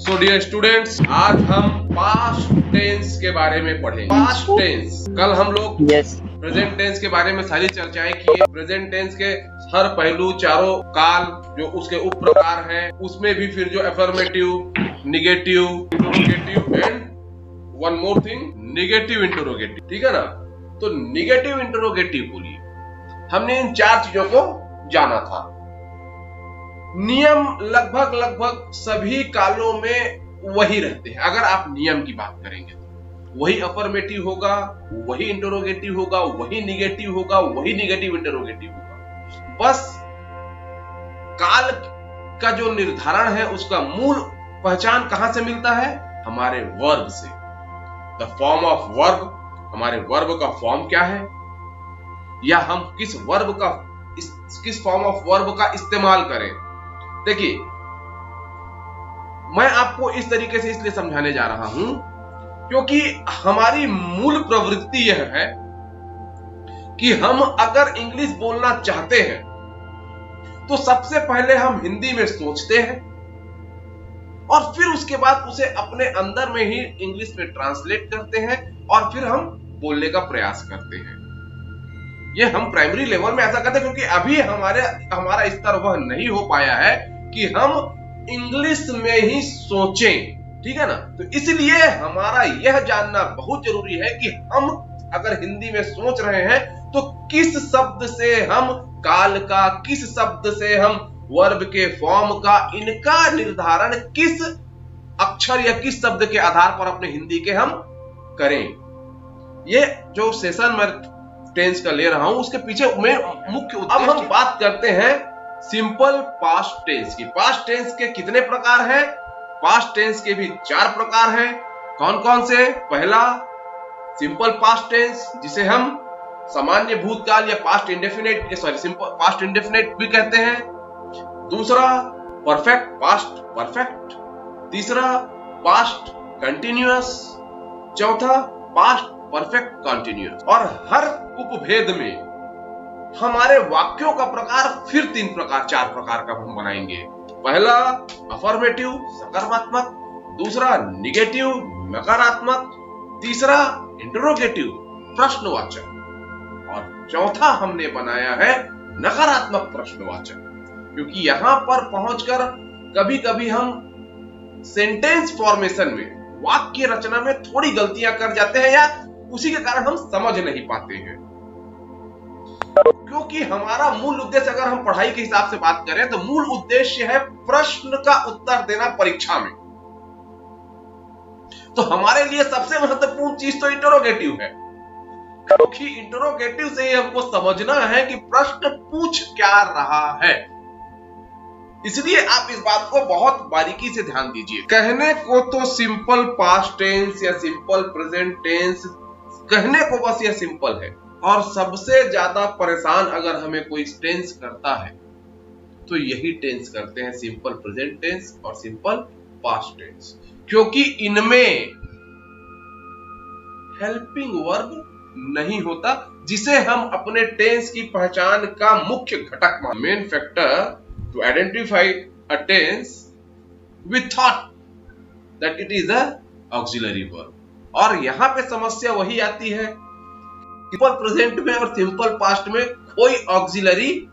So dear students, आज हम past tense के बारे में पढ़ेंगे। पास्ट टेंस, कल हम लोग प्रेजेंट टेंस के बारे में सारी चर्चाएं की। प्रेजेंट टेंस के हर पहलू, चारों काल जो उसके उप प्रकार हैं, उसमें भी फिर जो affirmative, negative, interrogative and one more thing, negative interrogative. ठीक है ना? तो निगेटिव इंटरोगेटिव बोलिए, हमने इन चार चीजों को जाना था। नियम लगभग सभी कालों में वही रहते हैं। अगर आप नियम की बात करेंगे तो वही अफर्मेटिव होगा, वही इंटरोगेटिव होगा, वही निगेटिव होगा, वही निगेटिव इंटरोगेटिव होगा। बस काल का जो निर्धारण है उसका मूल पहचान कहां से मिलता है? हमारे वर्ब से। द फॉर्म ऑफ वर्ब, हमारे वर्ब का फॉर्म क्या है, या हम किस फॉर्म ऑफ वर्ब का इस्तेमाल करें। देखिए, मैं आपको इस तरीके से इसलिए समझाने जा रहा हूं क्योंकि हमारी मूल प्रवृत्ति यह है कि हम अगर इंग्लिश बोलना चाहते हैं तो सबसे पहले हम हिंदी में सोचते हैं और फिर उसके बाद उसे अपने अंदर में ही इंग्लिश में ट्रांसलेट करते हैं और फिर हम बोलने का प्रयास करते हैं। ये हम प्राइमरी लेवल में ऐसा करते हैं क्योंकि अभी हमारा स्तर वह नहीं हो पाया है कि हम इंग्लिश में ही सोचें। ठीक है ना? तो इसलिए हमारा यह जानना बहुत जरूरी है कि हम अगर हिंदी में सोच रहे हैं तो किस शब्द से हम काल का, किस शब्द से हम वर्ब के फॉर्म का, इनका निर्धारण किस अक्षर या किस शब्द के आधार पर अपने हिंदी के हम करें। ये जो सेशन में टेंस का ले रहा हूं उसके पीछे में मुख्य। अब हम बात करते हैं सिंपल पास्ट टेंस की। पास्ट टेंस के कितने प्रकार हैं? पास्ट टेंस के भी 4 प्रकार हैं। कौन कौन से? पहला, सिंपल पास्ट टेंस, जिसे हम सामान्य भूतकाल या पास्ट इंडेफिनिट भी कहते हैं। दूसरा, परफेक्ट पास्ट परफेक्ट। तीसरा, पास्ट कंटिन्यूअस। चौथा, पास्ट परफेक्ट कंटिन्यूअस। और हर उपभेद में हमारे वाक्यों का प्रकार फिर 4 प्रकार का हम बनाएंगे। पहला, अफर्मेटिव सकारात्मक। दूसरा, निगेटिव नकारात्मक। तीसरा, इंटरोगेटिव प्रश्नवाचक। और चौथा हमने बनाया है नकारात्मक प्रश्नवाचक, क्योंकि यहां पर पहुंचकर कभी कभी हम सेंटेंस फॉर्मेशन में, वाक्य रचना में थोड़ी गलतियां कर जाते हैं या उसी के कारण हम समझ नहीं पाते हैं। क्योंकि हमारा मूल उद्देश्य, अगर हम पढ़ाई के हिसाब से बात करें तो मूल उद्देश्य है प्रश्न का उत्तर देना परीक्षा में। तो हमारे लिए सबसे महत्वपूर्ण चीज तो इंटरोगेटिव है, क्योंकि इंटरोगेटिव से ही हमको समझना है कि प्रश्न पूछ क्या रहा है। इसलिए आप इस बात को बहुत बारीकी से ध्यान दीजिए। कहने को तो सिंपल पास्ट टेंस या सिंपल प्रेजेंट टेंस, कहने को बस यह सिंपल है, और सबसे ज्यादा परेशान अगर हमें कोई टेंस करता है तो यही टेंस करते हैं, सिंपल प्रेजेंट टेंस और सिंपल पास्ट टेंस, क्योंकि इनमें हेल्पिंग वर्ब नहीं होता, जिसे हम अपने टेंस की पहचान का मुख्य घटक मानते हैं। Main factor to identify a tense we thought that it is a auxiliary verb. और यहां पे समस्या वही आती है, सिंपल प्रेजेंट में और सिंपल पास्ट में कोई ऑक्सिलरी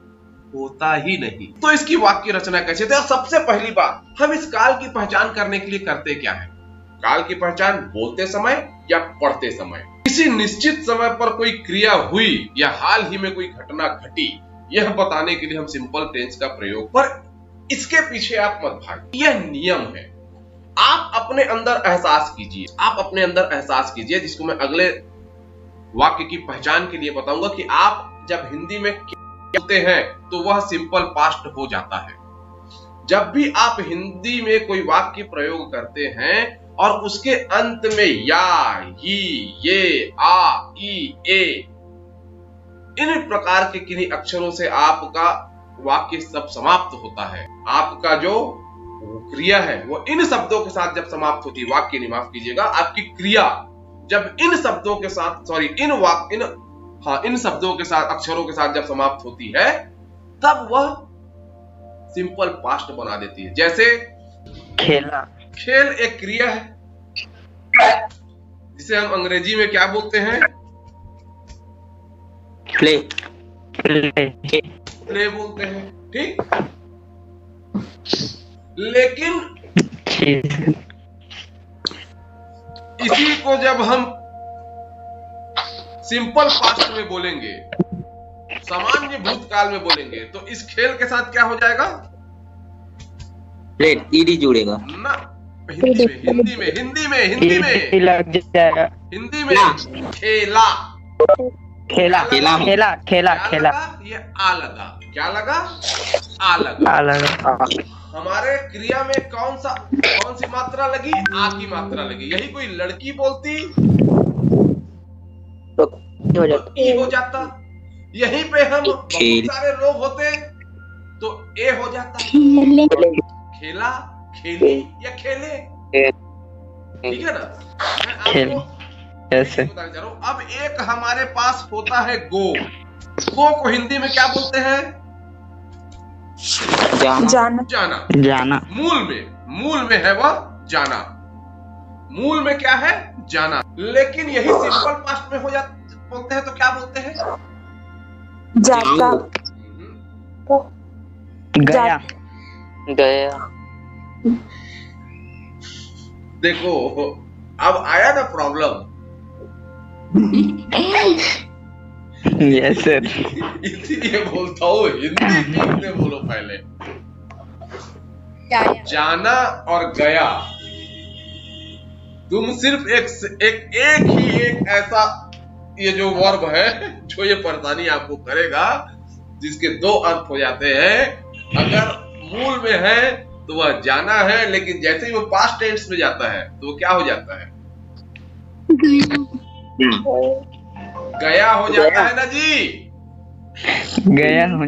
होता ही नहीं। तो इसकी वाक्य रचना कैसे? तो सबसे पहली बात, हम इस काल की पहचान करने के लिए करते क्या है? काल की पहचान बोलते समय या पढ़ते समय, किसी निश्चित समय पर कोई क्रिया हुई या हाल ही में कोई घटना घटी, यह बताने के लिए हम सिंपल टेंस का प्रयोग। पर इसके पीछे आप मत भागिए, यह नियम है। आप अपने अंदर एहसास कीजिए, जिसको मैं अगले वाक्य की पहचान के लिए बताऊंगा कि आप जब हिंदी में कहते हैं तो वह सिंपल पास्ट हो जाता है। जब भी आप हिंदी में कोई वाक्य प्रयोग करते हैं और उसके अंत में या, ही, ये, आ, ई, ए, इन प्रकार के किन्हीं अक्षरों से आपका वाक्य सब समाप्त होता है, आपका जो क्रिया है वो इन शब्दों के साथ जब समाप्त होती है, वाक्य नहीं, माफ कीजिएगा, आपकी क्रिया जब इन शब्दों के साथ, इन शब्दों के साथ, अक्षरों के साथ जब समाप्त होती है, तब वह सिंपल पास्ट बना देती है। जैसे खेला, खेल एक क्रिया है जिसे हम अंग्रेजी में क्या बोलते हैं? प्ले। प्ले बोलते हैं, ठीक। लेकिन इसी को जब हम सिंपल पास्ट में बोलेंगे, सामान्य भूतकाल में बोलेंगे, तो इस खेल के साथ क्या हो जाएगा? प्लेड, ईडी जुड़ेगा ना, हिंदी में लग जाएगा। हिंदी में खेला। खेला खेला खेला खेला क्या खेला लगा? ये आ लगा। क्या लगा? आ लगा। लगा। हमारे क्रिया में कौन सी मात्रा लगी? आ की मात्रा लगी। यही कोई लड़की बोलती तो हो जाता। ई हो जाता। यहीं पे हम बहुत सारे लोग होते तो ए हो जाता। खेला, खेली या खेले, ठीक है ना? मैं आपको ऐसे बताना चाह रहा हूं। अब एक हमारे पास होता है गो। गो को हिंदी में क्या बोलते हैं? जाना। जाना। मूल में है वह जाना। मूल में क्या है? जाना। लेकिन यही सिंपल पास्ट में बोलते हैं तो क्या बोलते हैं? जाता। गया। गया। देखो अब आया ना प्रॉब्लम। Yes sir. इसीलिए बोलता हूँ हिंदी ठीक से बोलो पहले। जाना और गया, तुम सिर्फ एक ऐसा ये जो वर्ब है जो ये परेशानी आपको करेगा, जिसके दो अर्थ हो जाते हैं। अगर मूल में है तो वह जाना है, लेकिन जैसे ही वो पास्ट टेंस में जाता है तो वो क्या हो जाता है? गया हो जाता है ना जी। गया हो।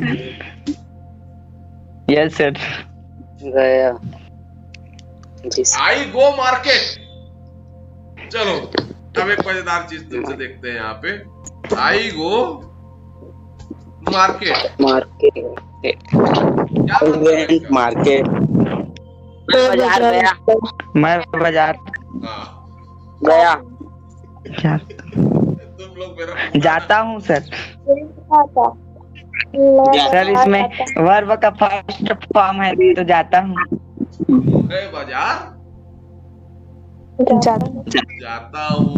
Yes sir. गया। आई गो मार्केट। चलो अब एक मजेदार चीज तुमसे देखते हैं यहाँ पे। आई गो मार्केट। क्या मतलब है इसका? मार्केट। बाजार गया। मैं बाजार गया। तुम लोग मेरा जाता हूँ सर। सर इसमें वर्ब का फर्स्ट फॉर्म है तो जाता हूँ। गए बाजार जाता हूँ,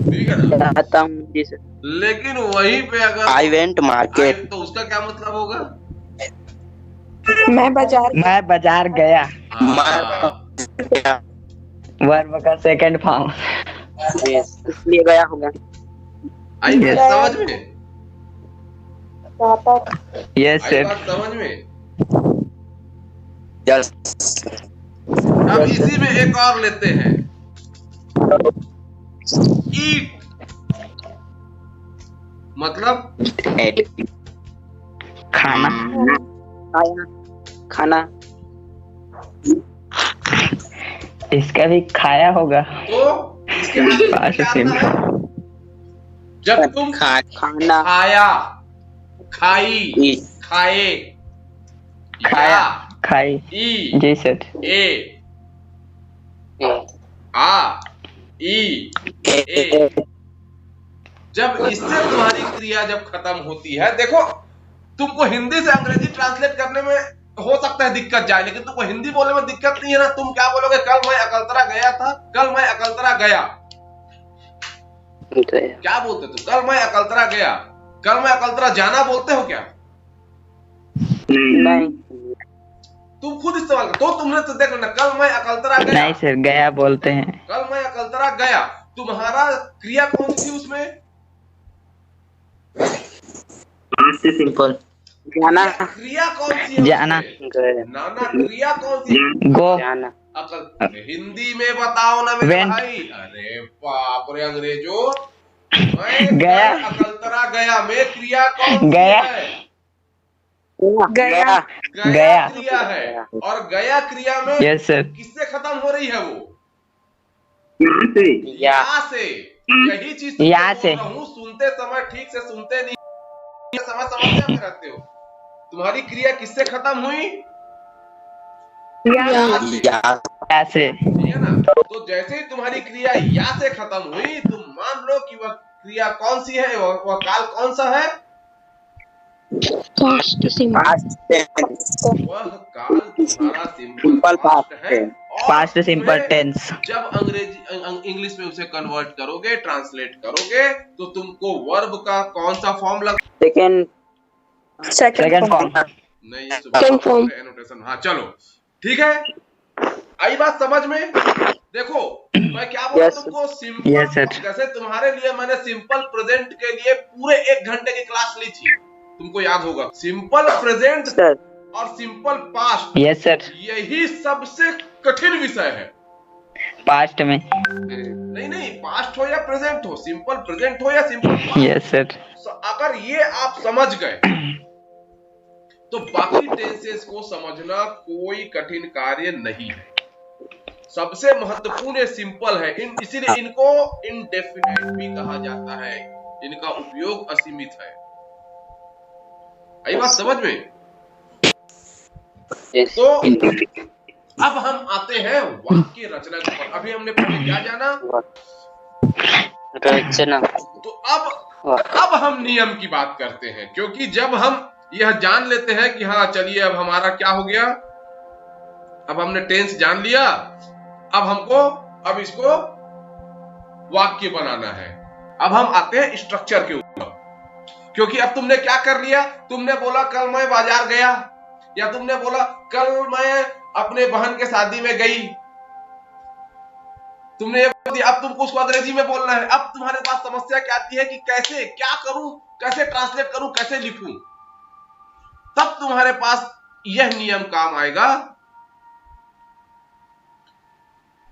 ठीक है ना? जाता हूँ जी सर। लेकिन वहीं पे अगर आई वेंट मार्केट तो उसका क्या मतलब होगा? मैं बाजार गया। हाँ, वर्ब का सेकंड फॉर्म। इसलिए गया होगा। आई बात समझ में? Yes I sir. बात समझ में? यस। अब इसी में एक और लेते हैं, ईट। मतलब खाना। खाना। इसका भी खाया होगा। तो इसके बाद क्या आता है? जब तुम खाना। खाया, खाई, खाए, खाया, खाई। ई, जी सर। ए, आ, ई, ए। जब इससे तुम्हारी क्रिया जब खत्म होती है, देखो तुमको हिंदी से अंग्रेजी ट्रांसलेट करने में हो सकता है दिक्कत जाए, लेकिन तुमको हिंदी बोलने में दिक्कत नहीं है ना। तुम क्या बोलोगे? कल मैं अकलतरा गया था। कल मैं अकलतरा गया। क्या बोलते तुम? कल मैं अकलतरा गया। कल मैं अकलतरा जाना बोलते हो क्या? नहीं। तुम खुद इस्तेमाल करो। तो तुमने तो देख लेना, कल मैं अकलतरा गया। नहीं सर, गया बोलते हैं। कल मैं अकलतरा गया, तुम्हारा क्रिया कौन सी थी उसमें? सिंपल। जाना। क्रिया कौन सी है? जाना। नाना क्रिया कौन सी? गो। जाना। हिंदी में बताओ ना मेरे भाई। अरे बाप रे अंग्रेजों, मैं गया। अकलतरा गया में क्रिया कौन सी गया। है? गया। गया क्रिया है। और गया क्रिया में यस सर। किससे खत्म हो रही है वो? या से। यही चीज या से। सुनते समय ठीक से सुनते नहीं, समस्या में रहते हो। तुम्हारी क्रिया किससे खत्म हुई? या ऐसे ठीक है ना। तो जैसे ही तुम्हारी क्रिया या से खत्म हुई, तुम मान लो कि वह क्रिया कौन सी है, वह काल कौन सा है। Past simple. Past tense. वह काल तुम्हारा सिंपल सिंपल पास्ट पास्ट है। है। और पास्ट सिंपल तुम्हें टेंस। जब इंग्लिश में उसे कन्वर्ट करोगे, ट्रांसलेट करोगे, तो तुमको वर्ब का कौन सा फॉर्म लग। Second second form. नहीं, ये एनोटेशन। हाँ चलो ठीक है, आई बात समझ में। देखो मैं क्या बोला Yes, तुमको, सिंपल Yes, sir. जैसे तुम्हारे लिए मैंने सिंपल प्रेजेंट के लिए पूरे 1 घंटे की क्लास ली थी, तुमको याद होगा। Simple present sir. और सिंपल पास्ट, यस सर। यही सबसे कठिन विषय है। पास्ट में। नहीं नहीं, पास्ट हो या प्रेजेंट हो, सिंपल प्रेजेंट हो या सिंपल यस सर। अगर ये आप समझ गए तो बाकी टेंसेस को समझना कोई कठिन कार्य नहीं है। सबसे महत्वपूर्ण ये सिंपल है, इसीलिए इनको इनडेफिनेट भी कहा जाता है। इनका उपयोग असीमित है। आई बात समझ में। तो अब हम आते हैं वाक्य रचना के ऊपर। अभी हमने पहले क्या जाना, रचना। तो अब हम नियम की बात करते हैं, क्योंकि जब हम यह जान लेते हैं कि हाँ चलिए अब हमारा क्या हो गया, अब हमने टेंस जान लिया, अब इसको वाक्य बनाना है। अब हम आते हैं स्ट्रक्चर के ऊपर, क्योंकि अब तुमने क्या कर लिया, तुमने बोला कल मैं बाजार गया, या तुमने बोला कल मैं अपने बहन के शादी में गई, तुमने ये बोल दिया। अब तुमको उसको अंग्रेजी में बोलना है। अब तुम्हारे पास समस्या क्या आती है कि कैसे क्या करूं, कैसे ट्रांसलेट करूं, कैसे लिखूं। तब तुम्हारे पास यह नियम काम आएगा।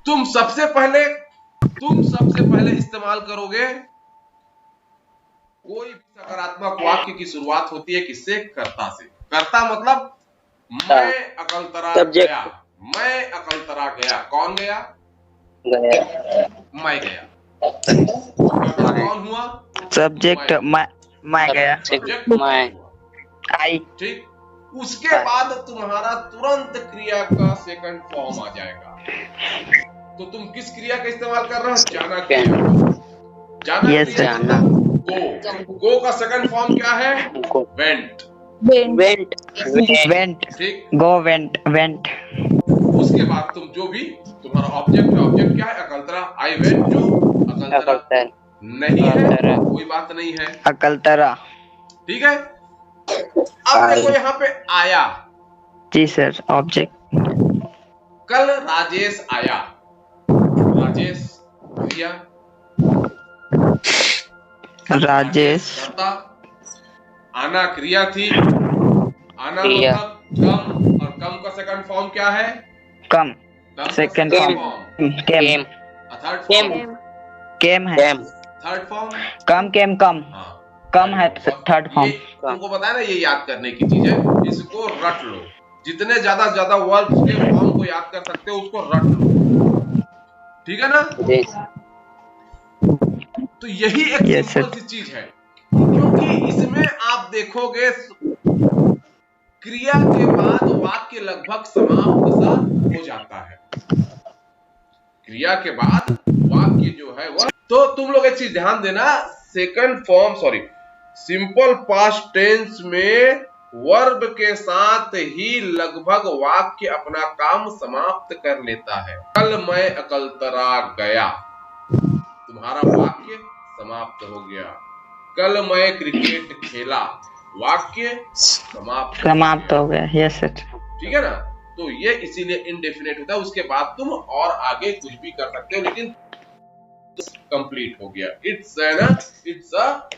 तुम सबसे पहले इस्तेमाल करोगे, कोई भी सकारात्मक वाक्य की शुरुआत होती है किससे, कर्ता से। कर्ता मतलब मैं अकलतरा गया, मैं अकलतरा गया। कौन गया, मैं गया। कर्ता कौन हुआ, सब्जेक्ट मैं गया। सब्जेक्ट मैं। आई। ठीक, उसके बाद तुम्हारा तुरंत क्रिया का सेकंड फॉर्म आ जाएगा। तो तुम किस क्रिया का इस्तेमाल कर रहे हो, जाना क्रिया। जाना Yes, क्रिया sir. मतलब गो का सेकंड फॉर्म क्या है, वेंट। वेंट। वेंट। ठीक, गो वेंट वेंट। उसके बाद तुम जो भी तुम्हारा ऑब्जेक्ट है, ऑब्जेक्ट क्या है, Akaltara. I went to Akaltara नहीं है, कोई बात नहीं है, अकलतरा। ठीक है। अब देखो यहाँ पे आया, जी सर। ऑब्जेक्ट। कल राजेश आया, राजेश क्रिया, राजेश। कर्ता, आना क्रिया थी। आना मतलब कम, और कम का सेकंड फॉर्म क्या है, come. Second form. Came. Third form, came है। Third form come came come. हाँ कम है थर्ड फॉर्म। तुमको बताया ना, ये याद करने की चीज है, इसको रट लो। जितने ज्यादा वर्ब्स के फॉर्म को याद कर सकते हो उसको रट लो, ठीक है ना। तो यही एक सिंपल सी चीज है, क्योंकि इसमें आप देखोगे क्रिया के बाद वाक्य लगभग समाप्त सा हो जाता है। क्रिया के बाद वाक्य जो है वह, तो तुम लोग एक चीज ध्यान देना, second form simple past tense में वर्ब के साथ ही लगभग वाक्य अपना काम समाप्त कर लेता है। कल मैं अकलतरा गया, तुम्हारा वाक्य समाप्त हो गया। कल मैं क्रिकेट खेला, वाक्य समाप्त हो गया। Yes sir. ठीक है ना। तो ये इसीलिए इनडेफिनेट होता है। उसके बाद तुम और आगे कुछ भी कर सकते हो, लेकिन कंप्लीट हो गया। इट्स अ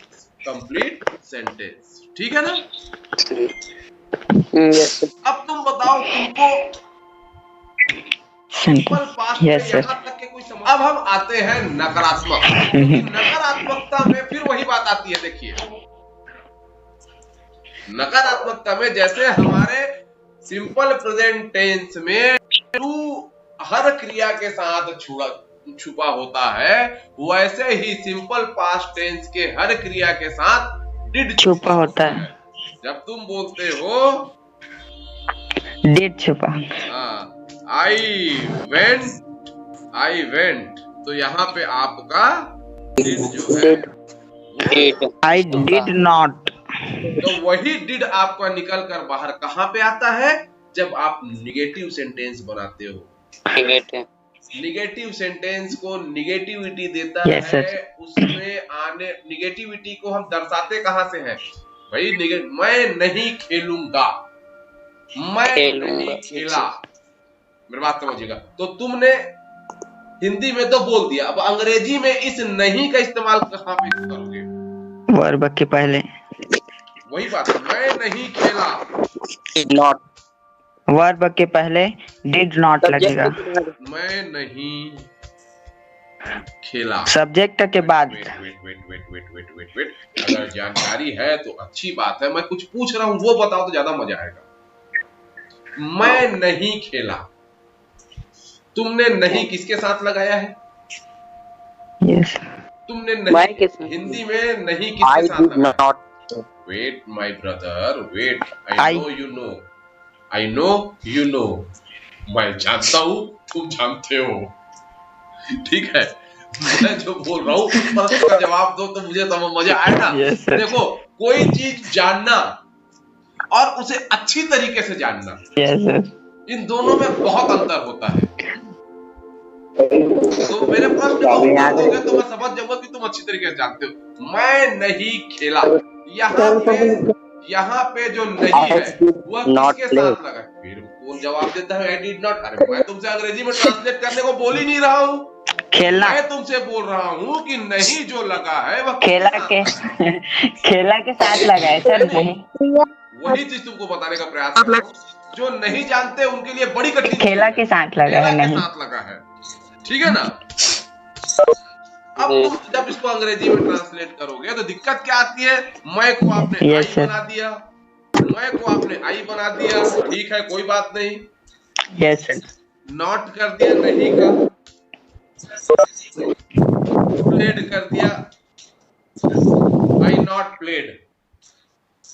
कंप्लीट सेंटेंस, ठीक है ना। अब तुम बताओ, तुमको सिंपल पास्ट में यहाँ तक के कोई समझ। अब हम आते हैं नकारात्मक। नकारात्मकता में फिर वही बात आती है। देखिए, नकारात्मकता में जैसे हमारे सिंपल प्रेजेंट टेंस में टू हर क्रिया के साथ छुपा होता है, वैसे ही सिंपल पास्ट टेंस के हर क्रिया के साथ डिड छुपा होता है। जब तुम बोलते हो डिड छुपा, आई वेंट, तो यहाँ पे आपका डिड जो है आई डिड नॉट, तो वही डिड आपका निकल कर बाहर कहाँ पे आता है? जब आप निगेटिव सेंटेंस बनाते हो। निगेटिव सेंटेंस को निगेटिविटी देता Yes, है, sir. उसमें आने निगेटिविटी को हम दर्शाते कहाँ से हैं भाई? मैं नहीं खेलूंगा, मैं नहीं खेला, मेरी बात समझिएगा। तो तुमने हिंदी में तो बोल दिया, अब अंग्रेजी में इस नहीं का इस्तेमाल कहाँ पे करोगे? वर्ब के पहले। वही बात है, मैं नहीं खेला, नॉट वर्ब के पहले डिड नॉट लगेगा। मैं नहीं खेला। सब्जेक्ट के बाद वेट, अगर जानकारी है तो अच्छी बात है, मैं कुछ पूछ रहा हूं वो बताओ तो ज्यादा मजा आएगा। मैं नहीं खेला, तुमने नहीं किसके साथ लगाया है? यस, तुमने मैं नहीं किसके- हिंदी में नहीं आई किसके साथ डिड लगाया? Not wait my brother, wait, I- I know you know, मैं जानता हूं तुम जानते हो, ठीक है? मैं जो बोल रहा हूं उस प्रश्न का जवाब दो तो मुझे समझ मजा आएगा। Yes, sir. देखो, कोई चीज जानना और उसे अच्छी तरीके से जानना, यस सर, इन दोनों में बहुत अंतर होता है। तो मेरे प्रश्न का उत्तर दोगे तो मैं समझ जाऊंगा कि तुम अच्छी तरीके से जानते हो। मैं नहीं खेला, यहाँ पे जो नहीं है वह किसके साथ लगा? फिर कौन जवाब देता है? I did not. अरे मैं तुमसे अंग्रेजी में ट्रांसलेट करने को बोल ही नहीं रहा हूँ, खेलना, मैं तुमसे बोल रहा हूँ कि नहीं जो लगा है वह खेला के खेला के साथ लगा है सर। नहीं, वही चीज तुमको बताने का प्रयास कर रहा हूं। जो नहीं जानते उनके लिए बड़ी कठिन खेला के साथ लगा खेला है, के नहीं। साथ लगा है, ठीक है ना? अब तुम जब इसको अंग्रेजी में ट्रांसलेट करोगे तो दिक्कत क्या आती है? मैं को आपने Yes, आई sir. बना दिया, मैं को आपने आई बना दिया, ठीक है, कोई बात नहीं। यस सर, नॉट कर दिया नहीं का, प्लेड कर दिया, आई नॉट प्लेड,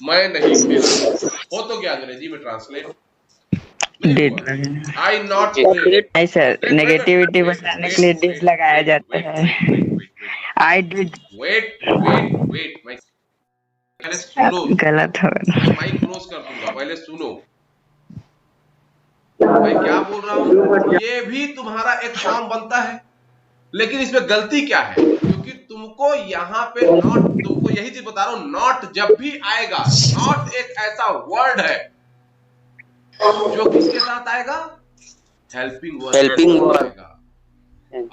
मैं नहीं खेला, हो तो क्या अंग्रेजी में translate? Did I not played. नहीं सर, नेगेटिविटी बताने के लिए डिड लगाया जाता है। आई डिड वेट, मैं पहले सुनो, गलत हो मैं माइक क्लोज कर दूंगा, पहले सुनो मैं क्या बोल रहा हूँ। ये भी तुम्हारा एक फॉर्म बनता है, लेकिन इसमें गलती क्या है? क्योंकि तुमको यहाँ पे नॉट, तुमको यही चीज बता रहा हूँ, नॉट जब भी आएगा, नॉट एक ऐसा वर्ड है जो किसके साथ आएगा? हेल्पिंग वर्ब आएगा।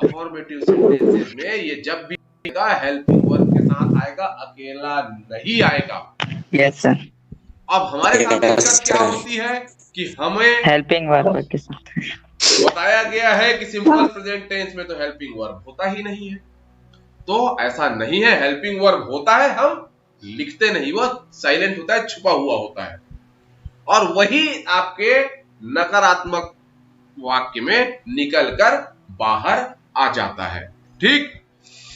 अफर्मेटिव सेंटेंसेस में ये जब भी आएगा हेल्पिंग वर्ब के साथ आएगा, अकेला नहीं आएगा। यस सर, अब हमारे साथ दिक्कत क्या होती है कि हमें हेल्पिंग वर्ब के साथ बताया गया है कि सिंपल प्रेजेंट टेंस में तो हेल्पिंग वर्ब होता ही नहीं है। तो ऐसा नहीं है, हेल्पिंग वर्ब होता है, हम लिखते नहीं, वह साइलेंट होता है, छुपा हुआ होता है, और वही आपके नकारात्मक वाक्य में निकलकर बाहर आ जाता है, ठीक?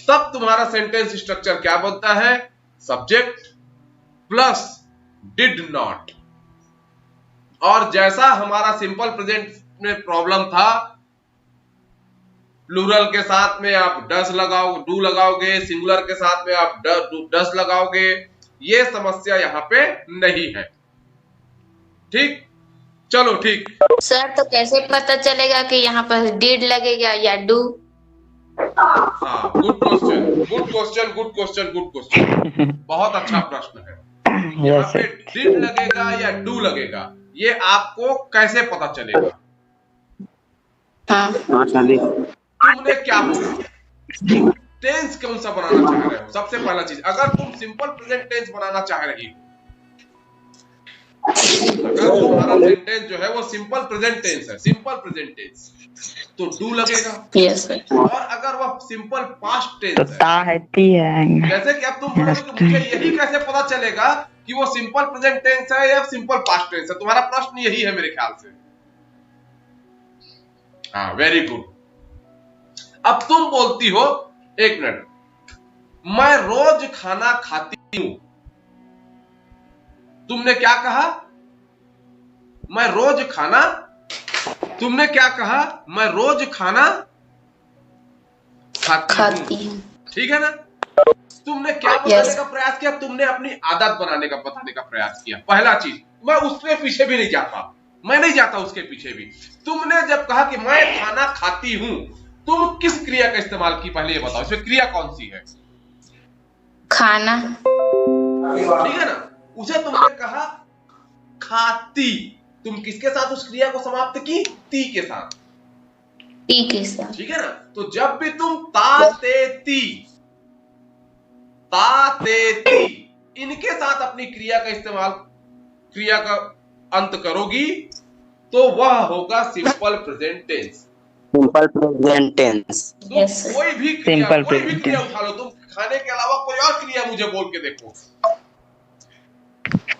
तब तुम्हारा सेंटेंस स्ट्रक्चर क्या बनता है? Subject plus did not. और जैसा हमारा सिंपल प्रेजेंट में प्रॉब्लम था, प्लूरल के साथ में आप डस लगाओ, डू लगाओगे, सिंगुलर के साथ में आप डस लगाओगे, ये समस्या यहाँ पे नहीं है, ठीक? चलो ठीक। सर तो कैसे पता चलेगा कि यहाँ पर डिड लगेगा या डू? हाँ, गुड क्वेश्चन, बहुत अच्छा प्रश्न है। यहाँ यस पे सर, डिड लगेगा या डू लगेगा, ये आपको कैसे पता चलेगा? हाँ, तुमने क्या बोला, टेंस कौन सा बनाना चाह रहे हो? सबसे पहला चीज, अगर तुम सिंपल प्रेजेंट टेंस बनाना चाह रही हो, अगर तुम्हारा सेंटेंस जो है वो सिंपल प्रेजेंट टेंस है, सिंपल प्रेजेंट टेंस, तो डू लगेगा। Yes sir. और अगर वह सिंपल पास्ट तो टेंस है, ता है ती है। जैसे कि अब तुम बोलोगे कि मुझे यही कैसे पता चलेगा कि वो सिंपल प्रेजेंट टेंस है या सिंपल पास्ट टेंस है? तुम्हारा प्रश्न यही है मेरे ख्याल से। हाँ, वेरी गुड। अब तुम बोलती हो, एक मिनट, मैं रोज खाना खाती हूं। तुमने क्या कहा? मैं रोज खाना तुमने क्या कहा? मैं रोज खाना खाती हूँ। हूँ। ठीक है ना? तुमने क्या बताने का प्रयास किया? तुमने अपनी आदत बताने का प्रयास किया। पहला चीज, मैं उसके पीछे भी नहीं जाता, मैं नहीं जाता उसके पीछे भी। तुमने जब कहा कि मैं खाना खाती हूं, तुम किस क्रिया का इस्तेमाल की? पहले ये बताओ, इसमें क्रिया कौन सी है? खाना। ठीक है ना? उसे तुमने कहा खाती, तुम किसके साथ उस क्रिया को समाप्त की? ती के साथ। टी के साथ। ठीक है ना? तो जब भी तुम तातेती इनके साथ अपनी क्रिया का इस्तेमाल, क्रिया का अंत करोगी, तो वह होगा simple present tense. Simple present tense. तो Yes, sir. कोई भी Simple क्रिया present उठा लो, तुम खाने के अलावा कोई और क्रिया मुझे बोल के देखो।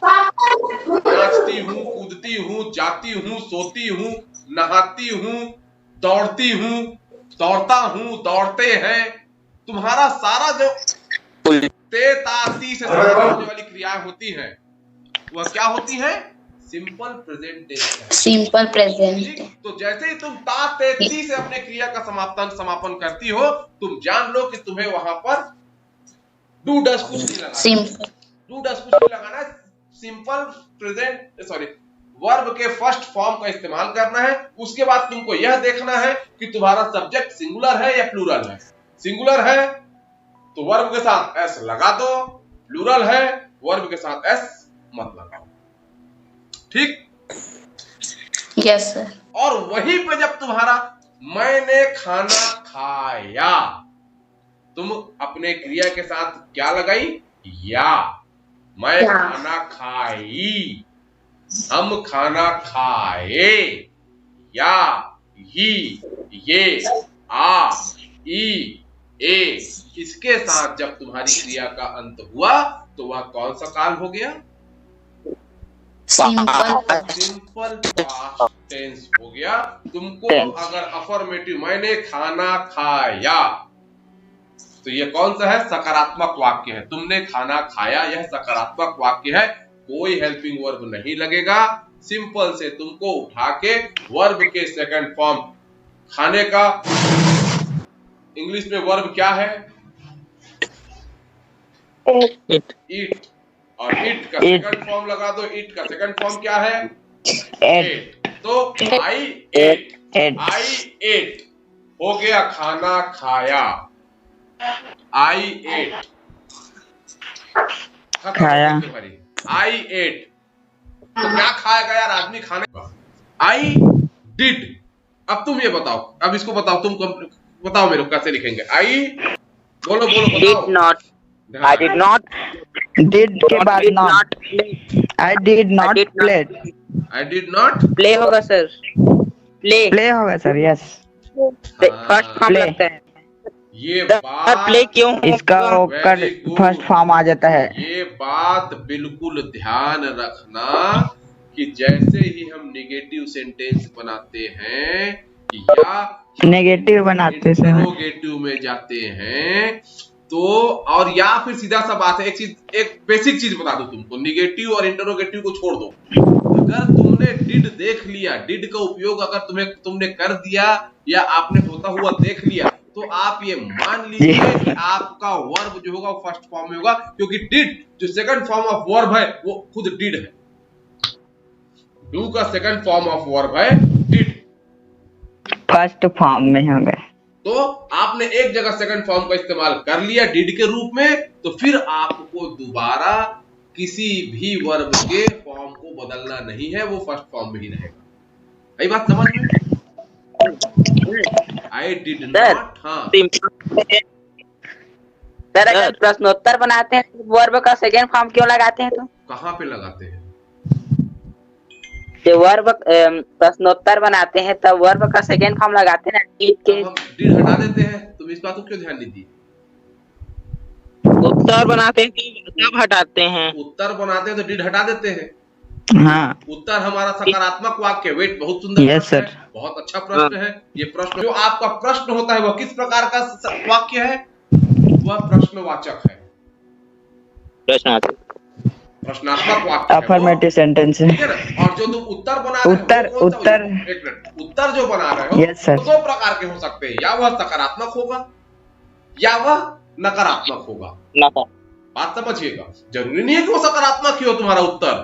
नाचती हूँ, कूदती हूँ, जाती हूँ, सोती हूँ, नहाती हूँ, दौड़ती हूँ, दौड़ता हूँ, दौड़ते हैं। तुम्हारा सारा जो ते ता ती से होने वाली क्रियाएं होती हैं, वह क्या होती हैं? सिंपल प्रेजेंट टेंस है। Simple present. तो जैसे ही तुम ता ते ती से अपने क्रिया का समापन करती हो, तुम जान लो कि तुम्हें वहां पर डू डस कुछ नहीं लगाना। सिंपल। डू डस कुछ नहीं लगाना है। सिंपल प्रेजेंट वर्ब के फर्स्ट फॉर्म का इस्तेमाल करना है। उसके बाद तुमको यह देखना है कि तुम्हारा सब्जेक्ट सिंगुलर है या प्लूरल है। सिंगुलर है तो वर्ब के साथ एस लगा दो, प्लूरल है वर्ब के साथ एस मत लगाओ। ठीक? Yes sir. और वहीं पे जब तुम्हारा मैंने खाना खाया, तुम अपने क्रिया के साथ क्या लगाई? या। मैं खाना खाई, हम खाना खाए, या, ही, ये, आ, ई, ए, इसके साथ जब तुम्हारी क्रिया का अंत हुआ तो वह कौन सा काल हो गया? सिंपल पास्ट टेंस हो गया। तुमको अगर अफर्मेटिव मैंने खाना खाया, तो ये कौन सा है? सकारात्मक वाक्य है। तुमने खाना खाया, यह सकारात्मक वाक्य है। कोई हेल्पिंग वर्ब नहीं लगेगा। सिंपल से तुमको उठा के वर्ब के सेकंड फॉर्म, खाने का इंग्लिश में वर्ब क्या है? ईट। और ईट का सेकंड फॉर्म लगा दो। ईट का सेकंड फॉर्म क्या है? एट। तो आई एट हो गया खाना खाया। आई एट खाया। आई एट तो क्या खाएगा यार आदमी खाने का? I did. अब तुम ये बताओ, अब इसको बताओ, तुम बताओ मेरे को कैसे लिखेंगे? आई बोलो बताओ। Did not. I did not. Did के बाद not. I did not play. I did not play होगा सर। प्ले होगा sir. Yes, first form Play. लगता है। ये सर बात प्ले क्यों? इसका ओकर Very good. फर्स्ट फॉर्म आ जाता है। ये बात बिल्कुल ध्यान रखना कि जैसे ही हम नेगेटिव सेंटेंस बनाते हैं या नेगेटिव बनाते हैं, इंटरोगेटिव में जाते हैं, तो और या फिर सीधा सा बात है, एक बेसिक चीज बता दूं तुमको, नेगेटिव और इंटरोगेटिव को छोड़ दो। अगर तुमने डिड देख लिया, डिड का उपयोग अगर तुमने कर दिया या आपने होता हुआ देख लिया, तो आप ये मान लीजिए कि आपका वर्ब जो होगा वो फर्स्ट फॉर्म में होगा, क्योंकि डिड जो सेकंड फॉर्म ऑफ वर्ब है वो खुद डिड है। डू का सेकंड फॉर्म ऑफ वर्ब है डिड। फर्स्ट फॉर्म में होगा। तो आपने एक जगह सेकंड फॉर्म का इस्तेमाल कर लिया डिड के रूप में, तो फिर आपको दोबारा किसी भी वर्ब के फॉर्म को बदलना नहीं है, वो फर्स्ट फॉर्म में ही रहेगा। यही बात समझ में? I did not. हाँ सर अगर प्रश्नोत्तर बनाते हैं तो वर्ब का सेकंड फॉर्म क्यों लगाते हैं? तो कहाँ पे लगाते हैं? जो वर्ब प्रश्नोत्तर बनाते हैं तब वर्ब का सेकंड फॉर्म लगाते हैं ना, डिड के। हम डिड हटा देते हैं। तुम इस बात को क्यों ध्यान नहीं दी? उत्तर बनाते हैं तब हटाते हैं। उत्तर बनाते हैं तो डिड हटा देते हैं। हाँ, उत्तर हमारा सकारात्मक वाक्य। वेट, बहुत सुंदर यस प्रश्न सर। है, बहुत अच्छा प्रश्न है। ये प्रश्न जो आपका प्रश्न होता है वह किस प्रकार का वाक्य है? वह प्रश्नवाचक है। प्रश्नात्मक वाक्य है वो, अफर्मेटिव सेंटेंस है। ठीक है ना। और जो तुम उत्तर बना रहे हो उत्तर एक मिनट, उत्तर जो बना रहे हो Yes, sir. वो दो प्रकार के हो सकते हैं, या वह सकारात्मक होगा या वह नकारात्मक होगा। बात समझिएगा, जरूरी नहीं है कि वो सकारात्मक ही हो तुम्हारा उत्तर,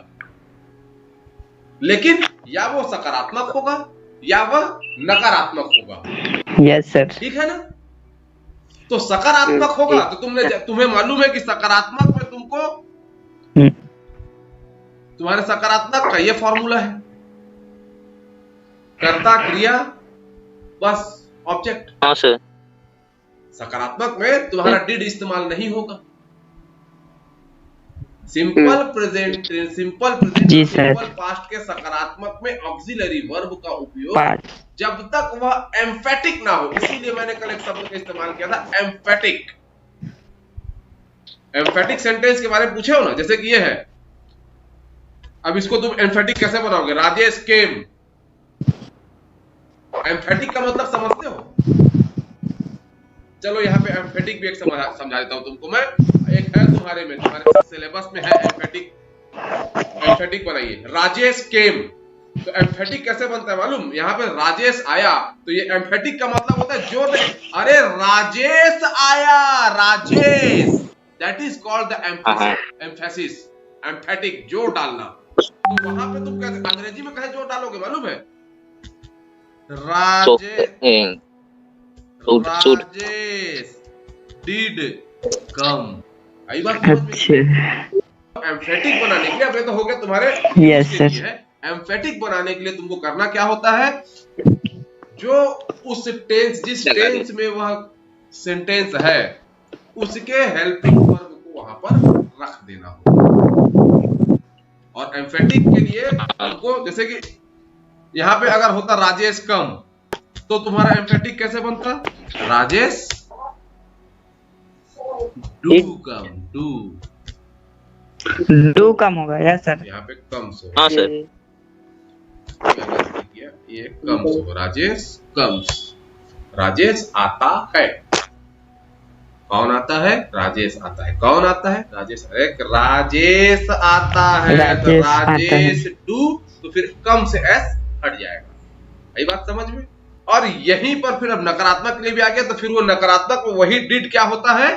लेकिन या वो सकारात्मक होगा या वह नकारात्मक होगा। Yes sir. ठीक है ना। तो सकारात्मक होगा तो तुम्हें मालूम है कि सकारात्मक में तुमको तुम्हारे सकारात्मक का ये फॉर्मूला है, कर्ता क्रिया बस ऑब्जेक्ट। हाँ सर। सकारात्मक में तुम्हारा डिड इस्तेमाल नहीं होगा। सिंपल प्रेजेंट, सिंपल पास्ट के सकारात्मक में ऑक्सिलरी वर्ब का उपयोग जब तक वह एम्फेटिक ना हो, इसीलिए मैंने कल एक शब्द का इस्तेमाल किया था एम्फेटिक। एम्फेटिक सेंटेंस के बारे में पूछे हो ना, जैसे कि ये है, अब इसको तुम एम्फेटिक कैसे बनाओगे? राजेश केम, एम्फेटिक का मतलब समझते हो? चलो यहाँ पे एम्फेटिक भी एक समझा देता हूं तुमको मैं। एक है तुम्हारे सिलेबस में है एम्फेटिक, एम्फेटिक बनाइए। राजेश केम, तो एम्फेटिक कैसे बनता है मालूम? यहाँ पे राजेश आया, तो ये एम्फेटिक का मतलब होता है जोर दे, अरे राजेश आया, Rajesh, that is called the emphasis, emphatic, जोर डालना। तो वहां पे तुम कैसे अंग्रेजी में कैसे जोर डालोगे मालूम है? राजेश डिड कम, आई बात समझ में? एम्फेटिक बनाने के लिए, अब ये तो हो गया तुम्हारे यस सर। एम्फेटिक बनाने के लिए तुमको करना क्या होता है? जो उस टेंस, जिस टेंस में वह सेंटेंस है, उसके हेल्पिंग वर्ब को वहां पर रख देना होगा। और एम्फेटिक के लिए तुमको, जैसे कि यहां पे अगर होता राजेश कम, तो तुम्हारा एम्फेटिक कैसे बनता? Rajesh do come, do come होगा। Yes sir. यहाँ पे कम सो, हाँ सर। ये come so, Rajesh comes, Rajesh आता है। कौन आता है? राजेश आता है। कौन आता है? राजेश। राजेश आता है, तो राजेश डू, तो फिर कम से एस हट जाएगा। यही बात समझ में? और यहीं पर फिर अब नकारात्मक के लिए भी आ गया, तो फिर वो नकारात्मक वही डिड क्या होता है?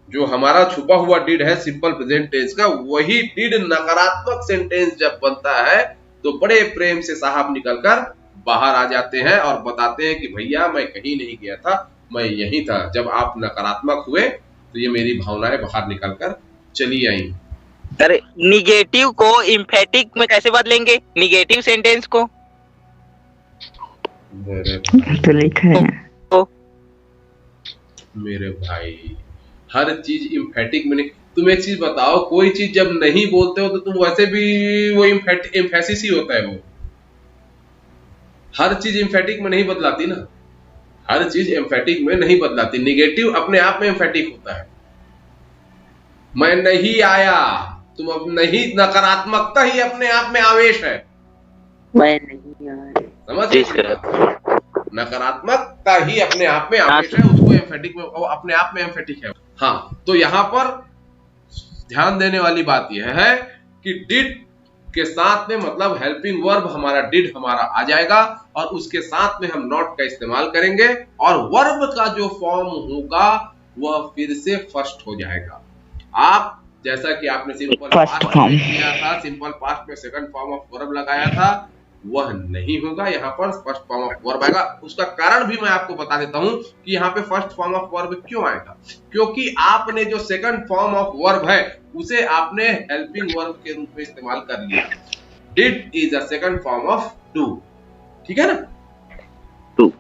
जो हमारा छुपा हुआ डिड है सिंपल प्रेजेंट टेंस का, वही डिड नकारात्मक सेंटेंस जब बनता है तो बड़े प्रेम से साहब निकलकर बाहर आ जाते हैं और बताते हैं कि भैया मैं कहीं नहीं गया था, मैं यहीं था। जब आप नकारात्मक हुए तो ये मेरी भावनाएं बाहर निकलकर चली आई। अरे निगेटिव को इम्फेटिक में कैसे बदलेंगे? निगेटिव सेंटेंस को तो लिखा है मेरे भाई, हर चीज इम्फेटिक में नहीं। तुम एक चीज बताओ, कोई चीज जब नहीं बोलते हो तो तुम वैसे भी वो इम्फेसिस ही होता है वो। हर चीज इम्फेटिक में नहीं बदलाती ना, हर चीज एम्फेटिक में नहीं बदलाती। निगेटिव अपने आप में एम्फेटिक होता है। मैं नहीं आया, तुम अब नहीं, नकारात्मकता ही अपने आप में आवेश है। मैं नहीं आया, समझ? नकारात्मकता ही अपने आप में आवेश है, उसको एम्फेटिक में, वो अपने आप में एम्फेटिक है। हाँ, तो यहां पर ध्यान देने वाली बात यह है कि डिड के साथ में मतलब हेल्पिंग वर्ब हमारा डिड हमारा आ जाएगा और उसके साथ में हम नॉट का इस्तेमाल करेंगे और वर्ब का जो फॉर्म होगा वह फिर से फर्स्ट हो जाएगा। आप जैसा कि आपने सिंपल पास्ट में किया था, सिंपल पास्ट में सेकंड फॉर्म ऑफ वर्ब लगाया था, वह नहीं होगा, यहाँ पर फर्स्ट फॉर्म ऑफ वर्ब आएगा। उसका कारण भी मैं आपको बता देता हूं कि यहाँ पे फर्स्ट फॉर्म ऑफ वर्ब क्यों आएगा। क्योंकि आपने जो सेकंड फॉर्म ऑफ वर्ब है उसे आपने हेल्पिंग वर्ब के रूप में इस्तेमाल कर लिया। Did is a second form of do, ठीक है ना? डू।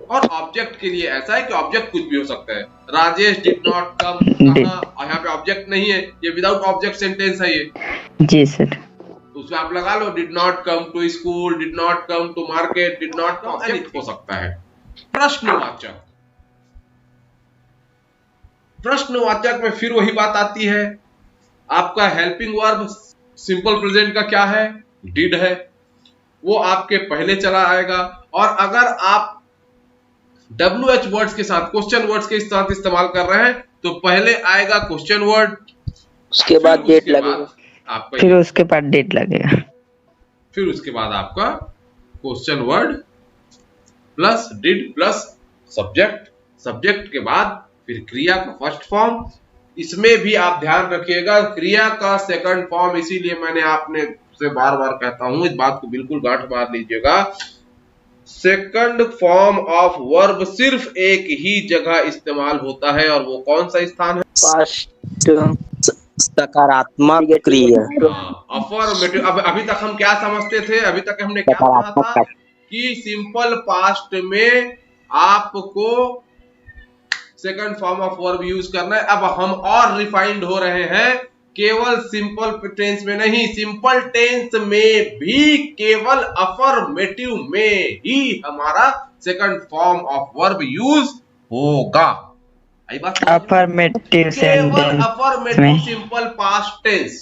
और ऑब्जेक्ट के लिए ऐसा है कि ऑब्जेक्ट कुछ भी हो सकता है। राजेश डिड नॉट कम, कहां यहाँ पे ऑब्जेक्ट नहीं है, ये विदाउट ऑब्जेक्ट सेंटेंस है ये। जी सर। उसमें आप लगा लो did not come to school, did not come to market, did not come, object हो सकता है। प्रश्नवाचक, प्रश्नवाचक में फिर वही बात आती है, आपका हेल्पिंग वर्ब सिंपल प्रेजेंट का क्या है? डिड है, वो आपके पहले चला आएगा। और अगर आप WH वर्ड्स के साथ, क्वेश्चन वर्ड्स के साथ इस्तेमाल कर रहे हैं तो पहले आएगा क्वेश्चन वर्ड, उसके बाद फिर डेट उसके लगेगा। बाद आपका फिर उसके बाद डेट लगेगा। फिर उसके बाद आपका question word plus did plus subject, subject के बाद फिर क्रिया का फर्स्ट फॉर्म। इसमें भी आप ध्यान रखिएगा क्रिया का सेकंड फॉर्म, इसीलिए मैंने आपने से बार बार कहता हूं, इस बात को बिल्कुल गांठ मार लीजिएगा। सेकंड फॉर्म ऑफ वर्ब सिर्फ एक ही जगह इस्तेमाल होता है और वो कौन सा स्थान है? पास्ट सकारात्मक क्रिया। अफर्मेटिव। अब अभी तक हम क्या समझते थे, अभी तक हमने क्या पढ़ा था कि सिंपल पास्ट में आपको second form of verb use करना है। अब हम और रिफाइंड हो रहे हैं, केवल सिंपल टेंस में नहीं, सिंपल टेंस में भी केवल अफर्मेटिव में ही हमारा second form of verb use होगा। आई बात समझ में? अफर्मेटिव केवल सेंटेंस अफर्मेटिव में। Simple past tense.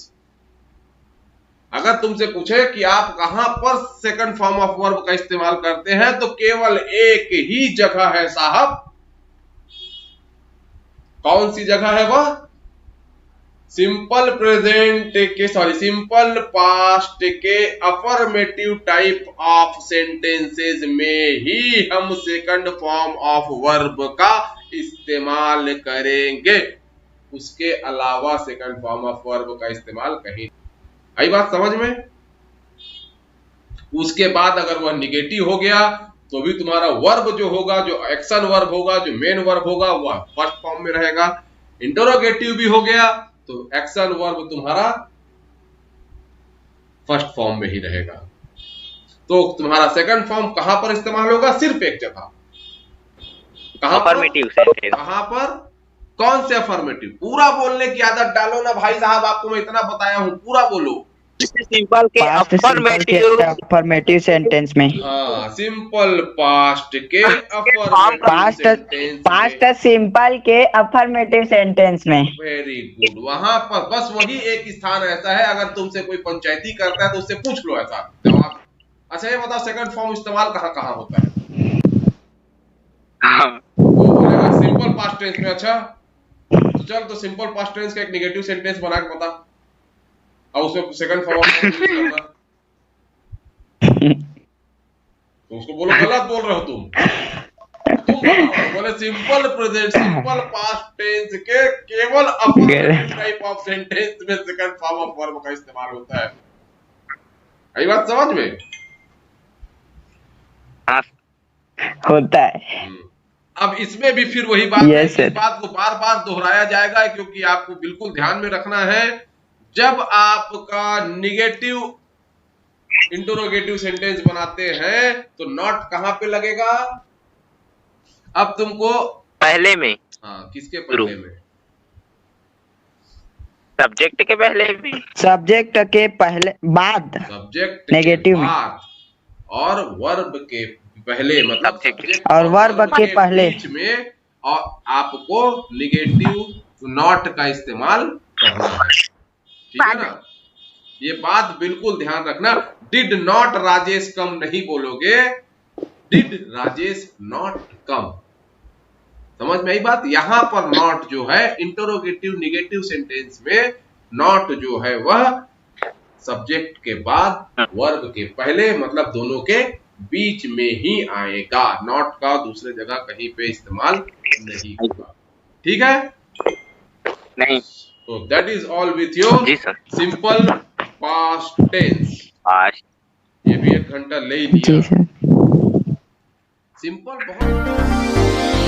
अगर तुमसे पूछे कि आप कहां पर सेकंड फॉर्म ऑफ वर्ब का इस्तेमाल करते हैं, तो केवल एक ही जगह है साहब। कौन सी जगह है वह? सिंपल प्रेजेंट के सिंपल पास्ट के अफर्मेटिव टाइप ऑफ सेंटेंसेस में ही हम सेकंड फॉर्म ऑफ वर्ब का इस्तेमाल करेंगे। उसके अलावा सेकंड फॉर्म ऑफ वर्ब का इस्तेमाल कहीं। आई बात समझ में? उसके बाद अगर वह निगेटिव हो गया तो भी तुम्हारा वर्ब जो होगा, जो एक्शन वर्ब होगा, जो मेन वर्ब होगा, वह फर्स्ट फॉर्म में रहेगा। इंटरोगेटिव भी हो गया तो एक्शन वर्ब तुम्हारा फर्स्ट फॉर्म में ही रहेगा। तो तुम्हारा सेकंड फॉर्म कहां पर इस्तेमाल होगा? सिर्फ एक जगह। कहां पर? Affirmative sentence. कहां पर? कौन से अफर्मेटिव? पूरा बोलने की आदत डालो ना भाई साहब, आपको मैं इतना बताया हूँ, पूरा बोलो। सिंपल के अफर्मेटिव सेंटेंस में। हाँ, सिंपल पास्ट के पास्ट सिंपल के अफर्मेटिव सेंटेंस में। Very good. वहां पर बस वही एक स्थान ऐसा है, अगर तुमसे कोई पंचायती करता है तो उससे पूछ लो ऐसा जवाब। अच्छा ये बताओ सेकंड फॉर्म इस्तेमाल कहाँ कहाँ होता है? वो बोलेगा सिंपल पास्ट टेंस में। अच्छा तो चल, तो सिंपल पास्ट टेंस का एक नेगेटिव सेंटेंस बना के बता, और उसमें सेकंड फॉर्म करना। तो उसको बोलो गलत बोल रहे हो तुम बताओ। बोले simple present simple past tense के केवल अफर्मेटिव टाइप ऑफ सेंटेंस में सेकंड फॉर्म ऑफ वर्ब का इस्तेमाल होता है। आई बात समझ में? होता है। अब इसमें भी फिर वही बात है, इस बात को बार बार दोहराया जाएगा क्योंकि आपको बिल्कुल ध्यान में रखना है। जब आपका निगेटिव इंटरोगेटिव सेंटेंस बनाते हैं तो नॉट कहां पे लगेगा? अब तुमको पहले में। हाँ, किसके पहले में? सब्जेक्ट के पहले में। सब्जेक्ट के पहले बाद। सब्जेक्ट नेगेटिव के बाद और वर्ब के पहले, मतलब सब्जेक्ट और वर्ब के पहले बीच में, और आपको निगेटिव नॉट का इस्तेमाल करना है। ठीक है ना? ये बात बिल्कुल ध्यान रखना। डिड नॉट राजेश कम नहीं बोलोगे, डिड राजेश नॉट कम। समझ में आई बात? यहां पर नॉट जो है इंटरोगेटिव निगेटिव सेंटेंस में, नॉट जो है वह सब्जेक्ट के बाद वर्ब के पहले, मतलब दोनों के बीच में ही आएगा। नॉट का दूसरे जगह कहीं पे इस्तेमाल नहीं होगा। ठीक है? नहीं। तो that is all with your जी सर। Simple past tense. ये भी 1 घंटा ले ही लिया। जी सर। सिंपल बहुत